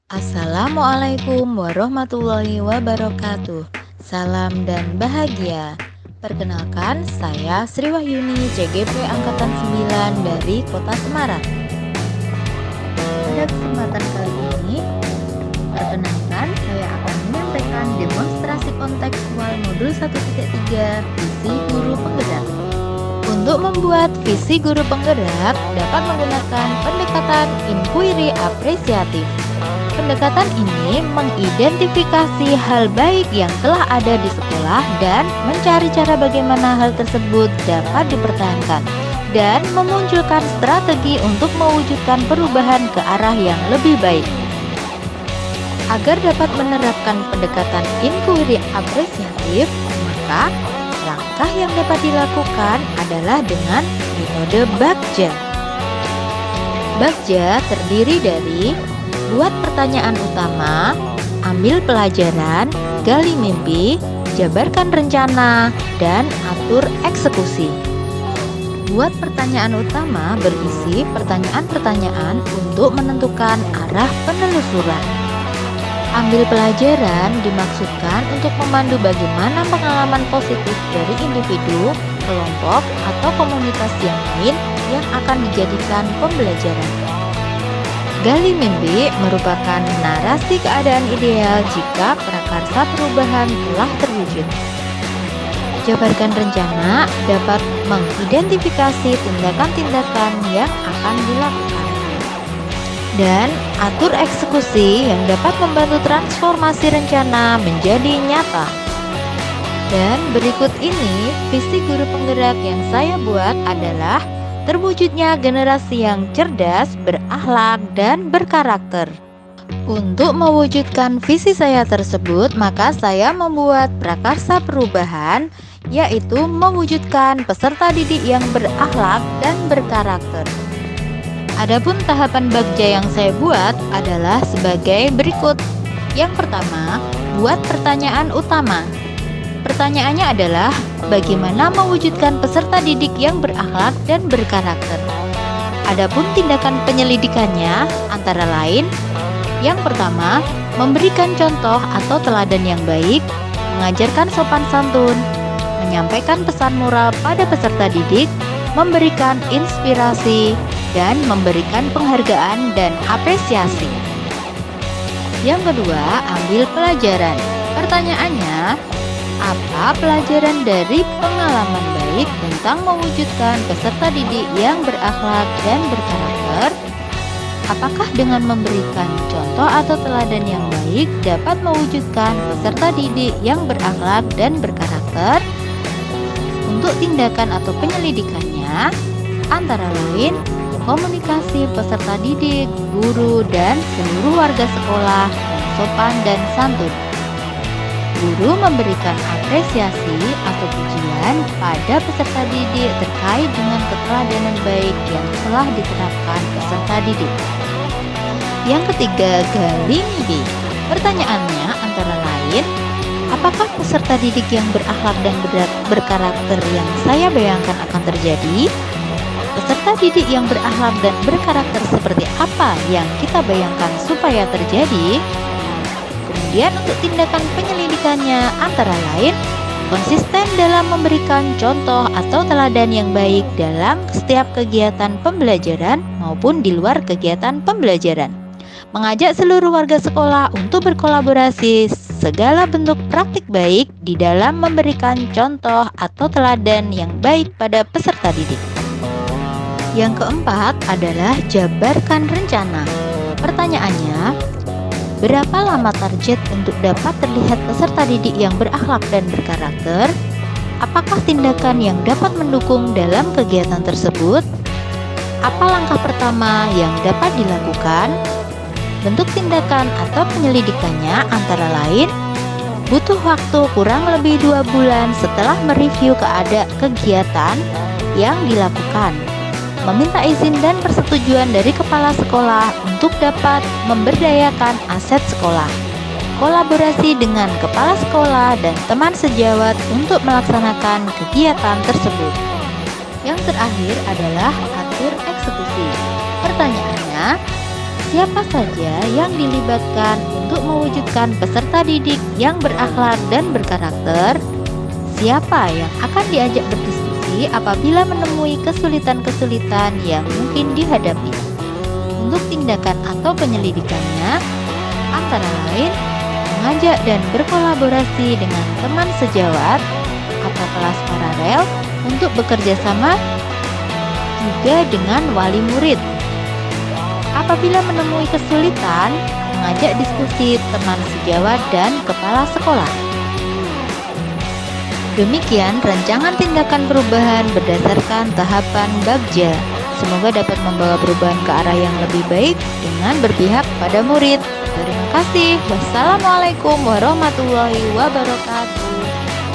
Assalamualaikum warahmatullahi wabarakatuh. Salam dan bahagia. Perkenalkan, saya Sri Wahyuni, CGP Angkatan 9 dari Kota Semarang. Pada kesempatan kali ini, perkenalkan saya akan menyampaikan demonstrasi kontekstual modul 1.3 visi guru penggerak. Untuk membuat visi guru penggerak dapat menggunakan pendekatan inquiry apresiatif. Pendekatan ini mengidentifikasi hal baik yang telah ada di sekolah dan mencari cara bagaimana hal tersebut dapat dipertahankan dan memunculkan strategi untuk mewujudkan perubahan ke arah yang lebih baik. Agar dapat menerapkan pendekatan inquiry apresiatif, maka langkah yang dapat dilakukan adalah dengan metode Bagja. Bagja terdiri dari buat pertanyaan utama, ambil pelajaran, gali mimpi, jabarkan rencana, dan atur eksekusi. Buat pertanyaan utama berisi pertanyaan-pertanyaan untuk menentukan arah penelusuran. Ambil pelajaran dimaksudkan untuk memandu bagaimana pengalaman positif dari individu, kelompok, atau komunitas yang lain yang akan dijadikan pembelajaran. Gali mimpi merupakan narasi keadaan ideal jika prakarsa perubahan telah terwujud. Jabarkan rencana dapat mengidentifikasi tindakan-tindakan yang akan dilakukan. Dan atur eksekusi yang dapat membantu transformasi rencana menjadi nyata. Dan berikut ini visi guru penggerak yang saya buat adalah terwujudnya generasi yang cerdas, berakhlak, dan berkarakter. Untuk mewujudkan visi saya tersebut, maka saya membuat prakarsa perubahan, yaitu mewujudkan peserta didik yang berakhlak dan berkarakter. Adapun tahapan Bagja yang saya buat adalah sebagai berikut. Yang pertama, buat pertanyaan utama. Pertanyaannya adalah bagaimana mewujudkan peserta didik yang berakhlak dan berkarakter. Adapun tindakan penyelidikannya antara lain, yang pertama, memberikan contoh atau teladan yang baik, mengajarkan sopan santun, menyampaikan pesan moral pada peserta didik, memberikan inspirasi, dan memberikan penghargaan dan apresiasi. Yang kedua, ambil pelajaran. Pertanyaannya, apa pelajaran dari pengalaman baik tentang mewujudkan peserta didik yang berakhlak dan berkarakter? Apakah dengan memberikan contoh atau teladan yang baik dapat mewujudkan peserta didik yang berakhlak dan berkarakter? Untuk tindakan atau penyelidikannya, antara lain komunikasi peserta didik, guru, dan seluruh warga sekolah yang sopan dan santun. Guru memberikan apresiasi atau pujian pada peserta didik terkait dengan keteladanan baik yang telah diterapkan peserta didik. Yang ketiga, gali mimpi. Pertanyaannya antara lain, apakah peserta didik yang berakhlak dan berkarakter yang saya bayangkan akan terjadi? Peserta didik yang berakhlak dan berkarakter seperti apa yang kita bayangkan supaya terjadi? Kemudian untuk tindakan penyelidikannya antara lain konsisten dalam memberikan contoh atau teladan yang baik dalam setiap kegiatan pembelajaran maupun di luar kegiatan pembelajaran. Mengajak seluruh warga sekolah untuk berkolaborasi segala bentuk praktik baik di dalam memberikan contoh atau teladan yang baik pada peserta didik. Yang keempat adalah jabarkan rencana. Pertanyaannya, berapa lama target untuk dapat terlihat peserta didik yang berakhlak dan berkarakter? Apakah tindakan yang dapat mendukung dalam kegiatan tersebut? Apa langkah pertama yang dapat dilakukan? Bentuk tindakan atau penyelidikannya antara lain butuh waktu kurang lebih 2 bulan setelah mereview kegiatan yang dilakukan, meminta izin dan persetujuan dari kepala sekolah untuk dapat memberdayakan aset sekolah, kolaborasi dengan kepala sekolah dan teman sejawat untuk melaksanakan kegiatan tersebut. Yang terakhir adalah atur eksekusi. Pertanyaannya, Siapa saja yang dilibatkan untuk mewujudkan peserta didik yang berakhlak dan berkarakter? Siapa yang akan diajak berdiskusi apabila menemui kesulitan-kesulitan yang mungkin dihadapi? Untuk tindakan atau penyelidikannya, antara lain mengajak dan berkolaborasi dengan teman sejawat atau kelas paralel untuk bekerja sama, juga dengan wali murid. Apabila menemui kesulitan, mengajak diskusi teman sejawat dan kepala sekolah. Demikian rancangan tindakan perubahan berdasarkan tahapan Bagja. Semoga dapat membawa perubahan ke arah yang lebih baik dengan berpihak pada murid. Terima kasih. Wassalamualaikum warahmatullahi wabarakatuh.